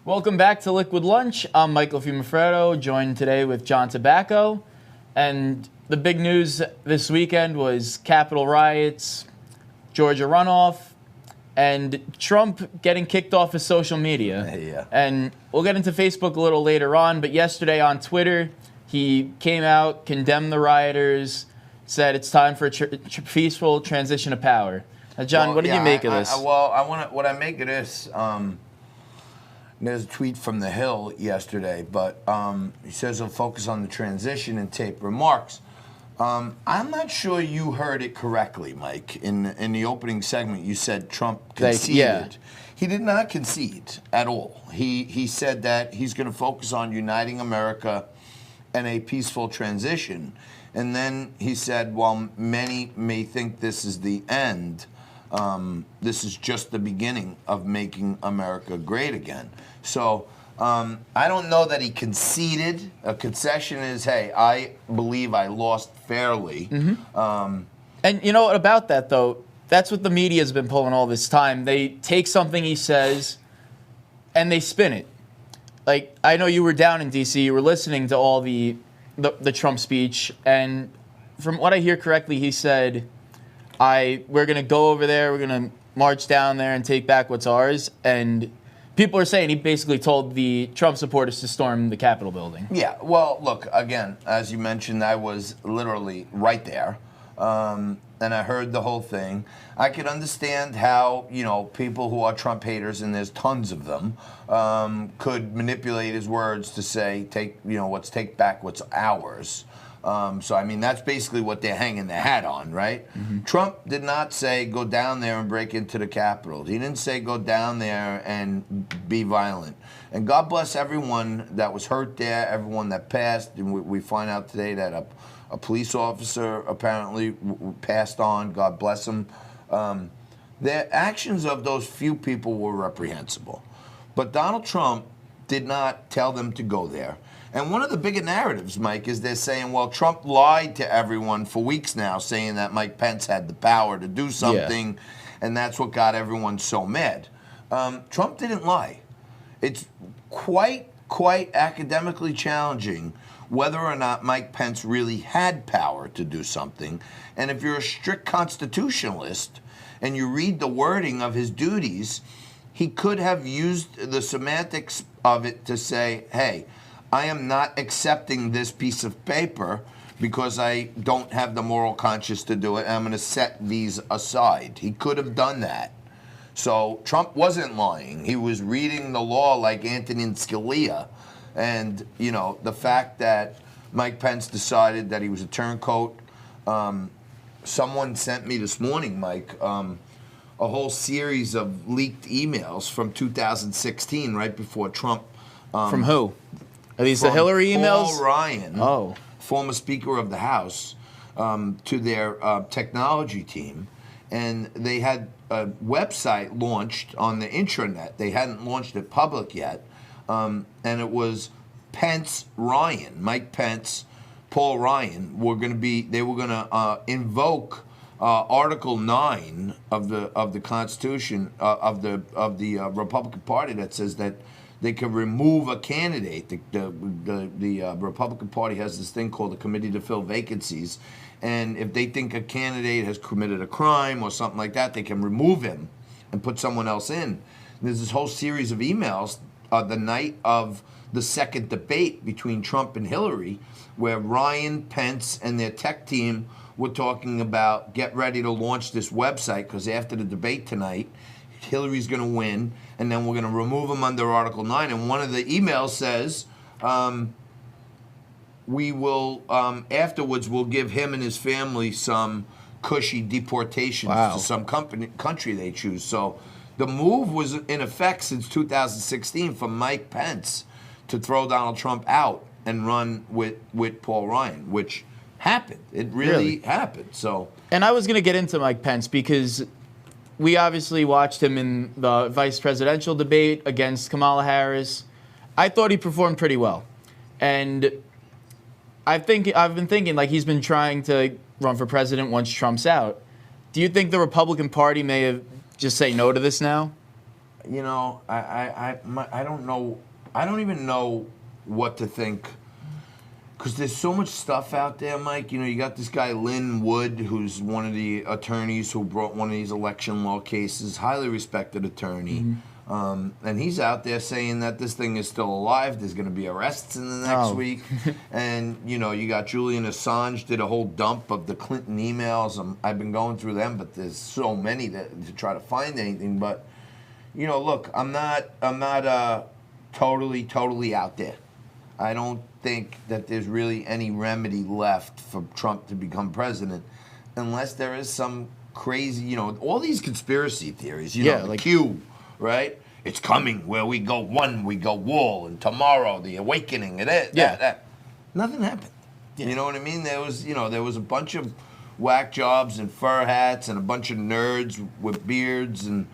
Welcome back to Liquid Lunch. I'm Michael Fumafredo, joined today with John Tobacco. And the big news this weekend was Capitol riots, Georgia runoff, and Trump getting kicked off of social media. Yeah. And we'll get into Facebook a little later on, but yesterday on Twitter, he came out, condemned the rioters, said it's time for a peaceful transition of power. John, what did you make of this? What I make of this, there's a tweet from The Hill yesterday, but he says he'll focus on the transition and tape remarks. I'm not sure you heard it correctly, Mike. In the opening segment, you said Trump conceded. Yeah. He did not concede at all. He said that he's going to focus on uniting America and a peaceful transition. And then he said, while many may think this is the end, this is just the beginning of making America great again. So I don't know that he conceded. A concession is, hey, I believe I lost fairly. Mm-hmm. And you know what about that, though? That's what the media has been pulling all this time. They take something he says and they spin it. Like, I know you were down in D.C., you were listening to all the Trump speech, and from what I hear correctly, he said, we're going to go over there, we're going to march down there and take back what's ours, and people are saying he basically told the Trump supporters to storm the Capitol building. Yeah, well, look, again, as you mentioned, I was literally right there, and I heard the whole thing. I could understand how, people who are Trump haters, and there's tons of them, could manipulate his words to say, let's take back what's ours. So, I mean, that's basically what they're hanging their hat on, right? Mm-hmm. Trump did not say go down there and break into the Capitol. He didn't say go down there and be violent. And God bless everyone that was hurt there, everyone that passed. And we find out today that a police officer apparently passed on. God bless him. The actions of those few people were reprehensible. But Donald Trump did not tell them to go there. And one of the bigger narratives, Mike, is they're saying, well, Trump lied to everyone for weeks now, saying that Mike Pence had the power to do something, and that's what got everyone so mad. Trump didn't lie. It's quite academically challenging whether or not Mike Pence really had power to do something. And if you're a strict constitutionalist and you read the wording of his duties, he could have used the semantics of it to say, hey, I am not accepting this piece of paper because I don't have the moral conscience to do it, and I'm going to set these aside. He could have done that. So Trump wasn't lying. He was reading the law like Antonin Scalia. And, the fact that Mike Pence decided that he was a turncoat, someone sent me this morning, Mike, a whole series of leaked emails from 2016, right before Trump. From who? Are these the Hillary emails? Paul Ryan, former Speaker of the House, to their technology team. And they had a website launched on the intranet. They hadn't launched it public yet. And it was Mike Pence, Paul Ryan they were going to invoke Article 9 of the Constitution of the Republican Party that says that they can remove a candidate. The Republican Party has this thing called the Committee to Fill Vacancies, and if they think a candidate has committed a crime or something like that, they can remove him and put someone else in. And there's this whole series of emails the night of the second debate between Trump and Hillary, where Ryan, Pence, and their tech team were talking about get ready to launch this website because after the debate tonight, Hillary's going to win, and then we're going to remove him under Article 9. And one of the emails says, we will, afterwards, we'll give him and his family some cushy deportations to some country they choose. So the move was in effect since 2016 for Mike Pence to throw Donald Trump out and run with Paul Ryan, which happened. It really happened. So, and I was going to get into Mike Pence because we obviously watched him in the vice presidential debate against Kamala Harris. I thought he performed pretty well. And I've been thinking, like, he's been trying to run for president once Trump's out. Do you think the Republican Party may have just say no to this now? you know, I don't know. I don't even know what to think. Because there's so much stuff out there, Mike. You know, you got this guy, Lynn Wood, who's one of the attorneys who brought one of these election law cases, highly respected attorney. And he's out there saying that this thing is still alive. There's going to be arrests in the next week. And, you know, you got Julian Assange did a whole dump of the Clinton emails. I've been going through them, but there's so many to try to find anything. But, you know, look, I'm not totally out there. I don't think that there's really any remedy left for Trump to become president unless there is some crazy, you know, all these conspiracy theories, you know, like Q, right? It's coming where we go one, we go wall, and tomorrow the awakening, and that. Nothing happened. You know what I mean? There was a bunch of whack jobs and fur hats and a bunch of nerds with beards and,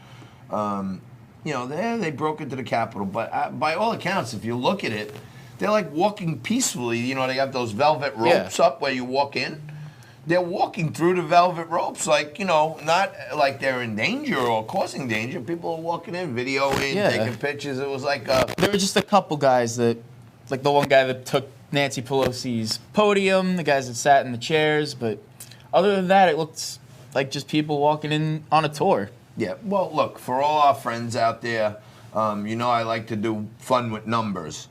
you know, they broke into the Capitol. But by all accounts, if you look at it, they're like walking peacefully. You know, they have those velvet ropes up where you walk in. They're walking through the velvet ropes like, you know, not like they're in danger or causing danger. People are walking in, videoing, taking pictures. It was like there were just a couple guys that, like the one guy that took Nancy Pelosi's podium, the guys that sat in the chairs. But other than that, it looked like just people walking in on a tour. Yeah, well, look, for all our friends out there, you know I like to do fun with numbers.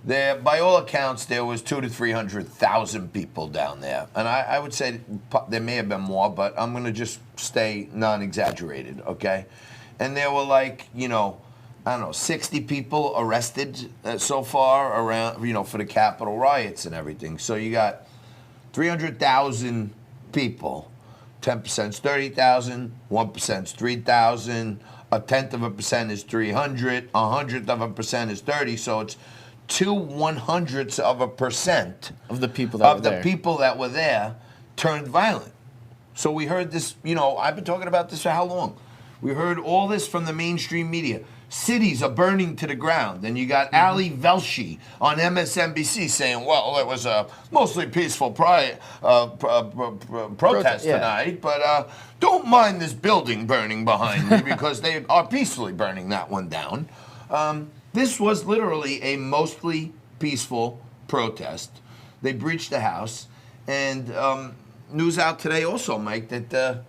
There, by all accounts, there was 200,000 to 300,000 people down there, and I would say there may have been more, but I'm going to just stay non-exaggerated, okay? And there were like, you know, I don't know, 60 people arrested so far around, you know, for the Capitol riots and everything. So you got 300,000 people. 10% is 30,000. 1% is 3,000. A tenth of a percent is 300. 100% is 30. So it's 0.02% of the people that were there turned violent. So we heard this, you know, I've been talking about this for how long? We heard all this from the mainstream media. Cities are burning to the ground. And you got Ali Velshi on MSNBC saying, well, it was a mostly peaceful protest tonight, but don't mind this building burning behind me because they are peacefully burning that one down. This was literally a mostly peaceful protest. They breached the House. And news out today also, Mike, that the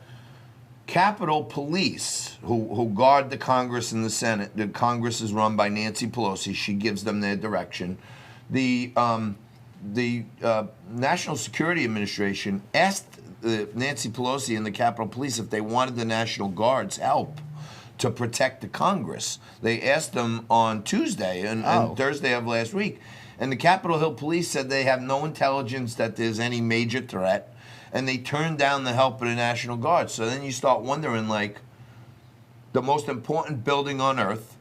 Capitol Police, who guard the Congress and the Senate, the Congress is run by Nancy Pelosi. She gives them their direction. The National Security Administration asked Nancy Pelosi and the Capitol Police if they wanted the National Guard's help to protect the Congress. They asked them on Tuesday and Thursday of last week. And the Capitol Hill Police said they have no intelligence that there's any major threat. And they turned down the help of the National Guard. So then you start wondering, like, the most important building on Earth,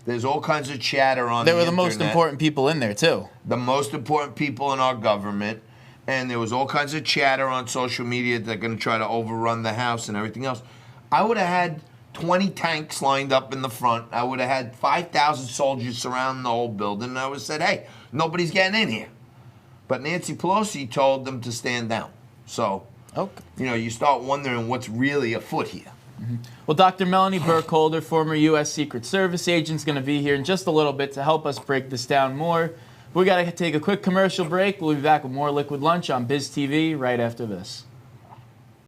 there's all kinds of chatter on the internet. They were the most important people in there, too. The most important people in our government. And there was all kinds of chatter on social media that they're going to try to overrun the House and everything else. I would have had 20 tanks lined up in the front. I would have had 5,000 soldiers surrounding the whole building. And I would have said, hey, nobody's getting in here. But Nancy Pelosi told them to stand down. So, you know, you start wondering what's really afoot here. Well, Dr. Melanie Burkholder, former U.S. Secret Service agent, is going to be here in just a little bit to help us break this down more. We got to take a quick commercial break. We'll be back with more Liquid Lunch on Biz TV right after this.